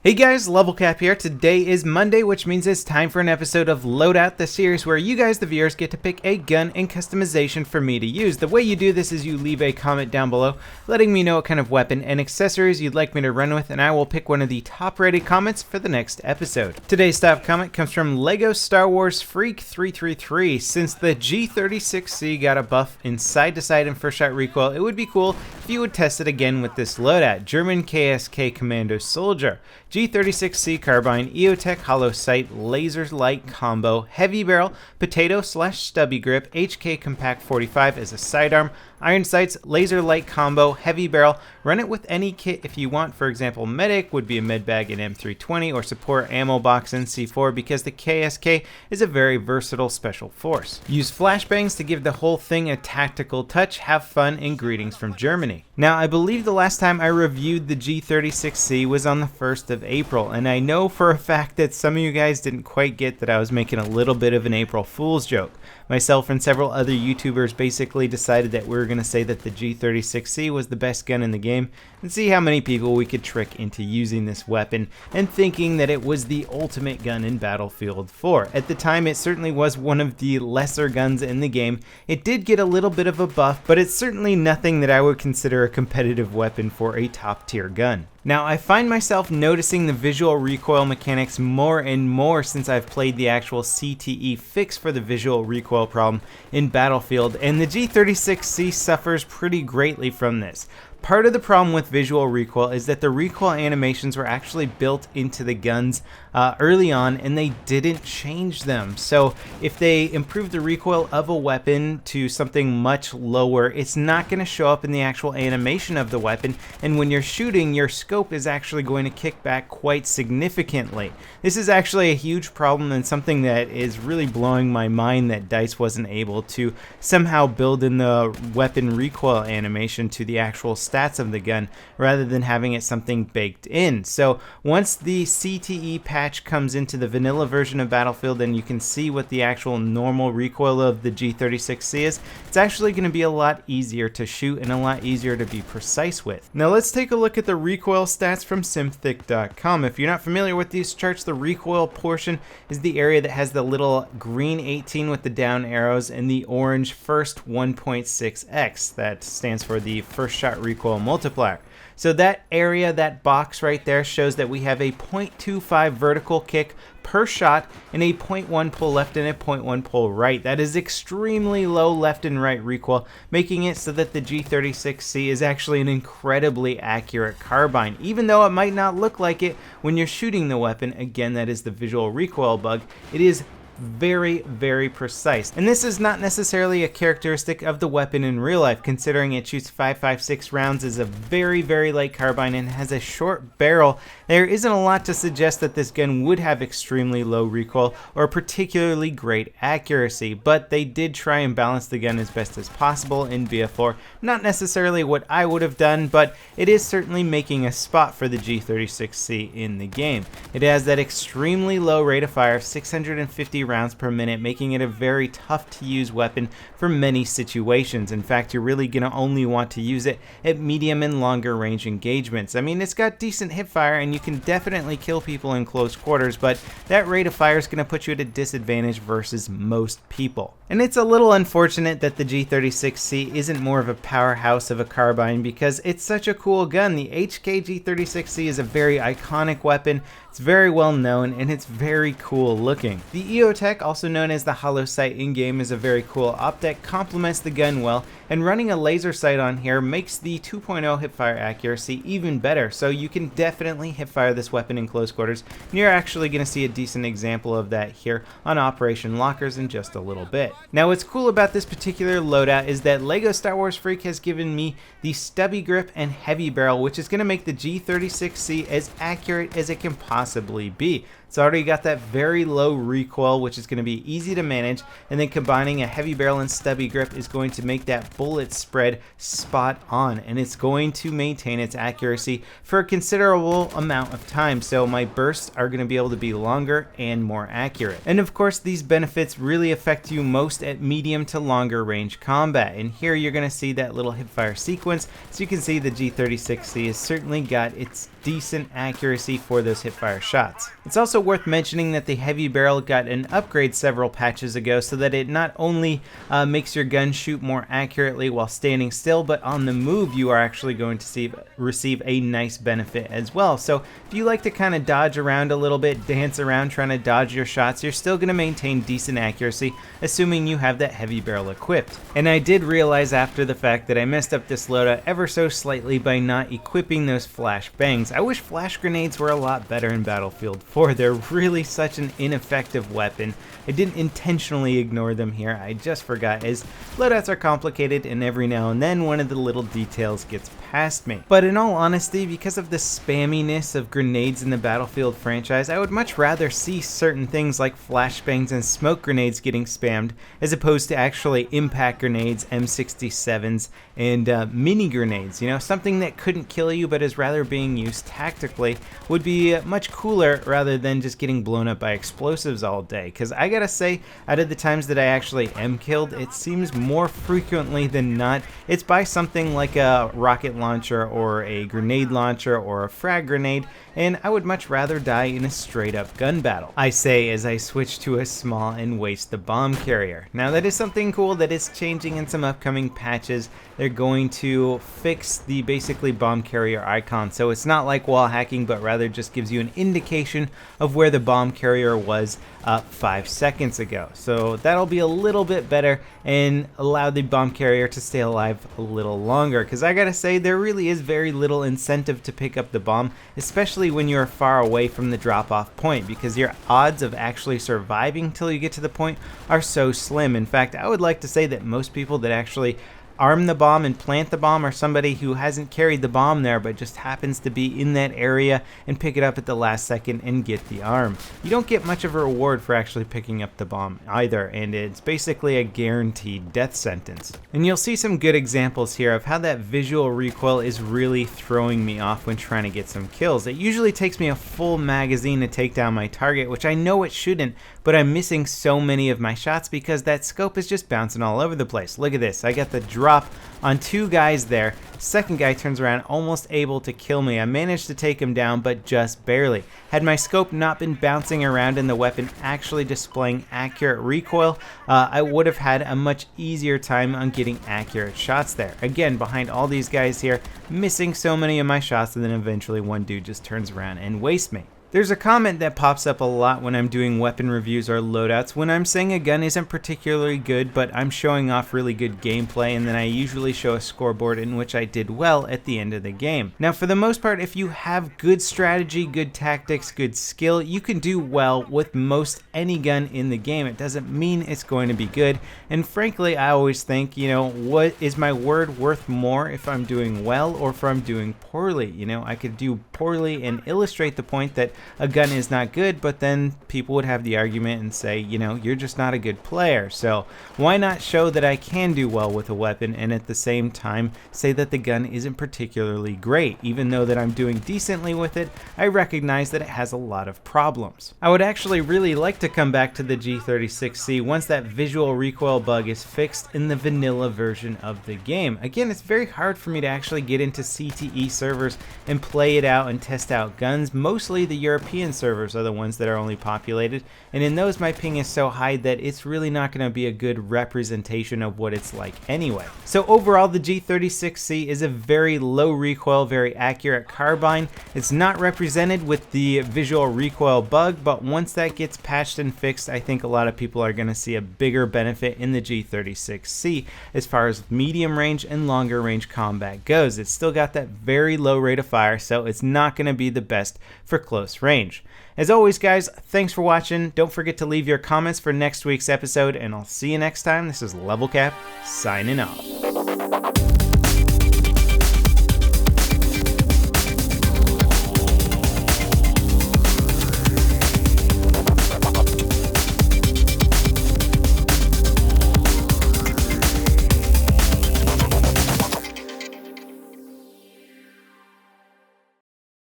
Hey guys, LevelCap here. Today is Monday, which means it's time for an episode of Loadout, the series where you guys, the viewers, get to pick a gun and customization for me to use. The way you do this is you leave a comment down below, letting me know what kind of weapon and accessories you'd like me to run with, and I will pick one of the top rated comments for the next episode. Today's top comment comes from Lego Star Wars Freak 333. Since the G36C got a buff in side-to-side and first shot recoil, it would be cool if you would test it again with this loadout. German KSK Commando Soldier. G36C carbine, EOTech hollow sight, laser light combo, heavy barrel, potato/stubby grip, HK compact 45 as a sidearm, iron sights, laser light combo, heavy barrel. Run it with any kit if you want. For example, medic would be a med bag in M320 or support ammo box in C4 because the KSK is a very versatile special force. Use flashbangs to give the whole thing a tactical touch. Have fun and greetings from Germany. Now, I believe the last time I reviewed the G36C was on the 1st of April, and I know for a fact that some of you guys didn't quite get that I was making a little bit of an April Fool's joke. Myself and several other YouTubers basically decided that we were going to say that the G36C was the best gun in the game and see how many people we could trick into using this weapon and thinking that it was the ultimate gun in Battlefield 4. At the time, it certainly was one of the lesser guns in the game. It did get a little bit of a buff, but it's certainly nothing that I would consider a competitive weapon for a top tier gun. Now, I find myself noticing the visual recoil mechanics more and more since I've played the actual CTE fix for the visual recoil problem in Battlefield, and the G36C suffers pretty greatly from this. Part of the problem with visual recoil is that the recoil animations were actually built into the guns early on, and they didn't change them. So if they improve the recoil of a weapon to something much lower, it's not going to show up in the actual animation of the weapon, and when you're shooting, your scope is actually going to kick back quite significantly. This is actually a huge problem and something that is really blowing my mind that DICE wasn't able to somehow build in the weapon recoil animation to the actual stats of the gun rather than having it something baked in. So once the CTE patch comes into the vanilla version of Battlefield and you can see what the actual normal recoil of the G36C is, it's actually going to be a lot easier to shoot and a lot easier to be precise with. Now let's take a look at the recoil stats from Simthic.com. If you're not familiar with these charts, the recoil portion is the area that has the little green 18 with the down arrows and the orange first 1.6x. That stands for the first shot recoil multiplier. So that area, that box right there, shows that we have a 0.25 vertical kick per shot and a 0.1 pull left and a 0.1 pull right. That is extremely low left and right recoil, making it so that the G36C is actually an incredibly accurate carbine. Even though it might not look like it when you're shooting the weapon, again, that is the visual recoil bug, it is very, very precise. And this is not necessarily a characteristic of the weapon in real life, considering it shoots 5.56 rounds, is a very, very light carbine, and has a short barrel. There isn't a lot to suggest that this gun would have extremely low recoil or particularly great accuracy, but they did try and balance the gun as best as possible in BF4. Not necessarily what I would have done, but it is certainly making a spot for the G36C in the game. It has that extremely low rate of fire, 650 rounds per minute, making it a very tough to use weapon for many situations. In fact, you're really going to only want to use it at medium and longer range engagements. I mean, it's got decent hip fire and you can definitely kill people in close quarters, but that rate of fire is going to put you at a disadvantage versus most people. And it's a little unfortunate that the G36C isn't more of a powerhouse of a carbine because it's such a cool gun. The HK G36C is a very iconic weapon. It's very well known and it's very cool looking. The EOTech, also known as the hollow sight in-game, is a very cool optic, complements the gun well, and running a laser sight on here makes the 2.0 hipfire accuracy even better, so you can definitely hipfire this weapon in close quarters, and you're actually going to see a decent example of that here on Operation Lockers in just a little bit. Now what's cool about this particular loadout is that Lego Star Wars Freak has given me the stubby grip and heavy barrel, which is going to make the G36C as accurate as it can possibly be. It's already got that very low recoil, which is going to be easy to manage, and then combining a heavy barrel and stubby grip is going to make that bullet spread spot on, and it's going to maintain its accuracy for a considerable amount of time. So my bursts are going to be able to be longer and more accurate. And of course, these benefits really affect you most at medium to longer range combat. And here you're going to see that little hipfire sequence. So you can see the G36C has certainly got its decent accuracy for those hipfire shots. It's also worth mentioning that the heavy barrel got an upgrade several patches ago so that it not only makes your gun shoot more accurately while standing still, but on the move you are actually going to receive a nice benefit as well. So if you like to kind of dodge around a little bit, dance around trying to dodge your shots, you're still going to maintain decent accuracy, assuming you have that heavy barrel equipped. And I did realize after the fact that I messed up this loadout ever so slightly by not equipping those flash bangs. I wish flash grenades were a lot better in Battlefield 4. They're really such an ineffective weapon. I didn't intentionally ignore them here, I just forgot, as loadouts are complicated and every now and then one of the little details gets past me. But in all honesty, because of the spamminess of grenades in the Battlefield franchise, I would much rather see certain things like flashbangs and smoke grenades getting spammed as opposed to actually impact grenades, M67s, and mini grenades. You know, something that couldn't kill you but is rather being used tactically would be much cooler rather than just getting blown up by explosives all day. Because I gotta say, out of the times that I actually am killed, it seems more frequently than not it's by something like a rocket launcher or a grenade launcher or a frag grenade, and I would much rather die in a straight up gun battle, I say as I switch to a small and waste the bomb carrier. Now that is something cool that is changing in some upcoming patches. They're going to fix the basically bomb carrier icon, so it's not like wall hacking, but rather just gives you an indication of where the bomb carrier was 5 seconds ago. So that'll be a little bit better and allow the bomb carrier to stay alive a little longer, because I gotta say there really is very little incentive to pick up the bomb, especially when you're far away from the drop off point, because your odds of actually surviving till you get to the point are so slim. In fact, I would like to say that most people that actually arm the bomb and plant the bomb are somebody who hasn't carried the bomb there but just happens to be in that area and pick it up at the last second and get the arm. You don't get much of a reward for actually picking up the bomb either, and it's basically a guaranteed death sentence. And you'll see some good examples here of how that visual recoil is really throwing me off when trying to get some kills. It usually takes me a full magazine to take down my target, which I know it shouldn't, but I'm missing so many of my shots because that scope is just bouncing all over the place. Look at this, I got the drop on 2 guys there. Second guy turns around, almost able to kill me. I managed to take him down, but just barely. Had my scope not been bouncing around and the weapon actually displaying accurate recoil, I would have had a much easier time on getting accurate shots there. Again, behind all these guys here, missing so many of my shots, and then eventually one dude just turns around and wastes me. There's a comment that pops up a lot when I'm doing weapon reviews or loadouts when I'm saying a gun isn't particularly good, but I'm showing off really good gameplay, and then I usually show a scoreboard in which I did well at the end of the game. Now, for the most part, if you have good strategy, good tactics, good skill, you can do well with most any gun in the game. It doesn't mean it's going to be good, and frankly, I always think, you know, what is my word worth more if I'm doing well or if I'm doing poorly? You know, I could do poorly and illustrate the point that a gun is not good, but then people would have the argument and say, you know, you're just not a good player. So why not show that I can do well with a weapon and at the same time say that the gun isn't particularly great? Even though that I'm doing decently with it, I recognize that it has a lot of problems. I would actually really like to come back to the G36C once that visual recoil bug is fixed in the vanilla version of the game. Again, it's very hard for me to actually get into CTE servers and play it out and test out guns. Mostly the European servers are the ones that are only populated, and in those my ping is so high that it's really not going to be a good representation of what it's like anyway. So overall, the G36C is a very low recoil, very accurate carbine. It's not represented with the visual recoil bug, but once that gets patched and fixed, I think a lot of people are going to see a bigger benefit in the G36C as far as medium range and longer range combat goes. It's still got that very low rate of fire, so it's not going to be the best for close range. As always, guys, thanks for watching. Don't forget to leave your comments for next week's episode, and I'll see you next time. This is LevelCap signing off.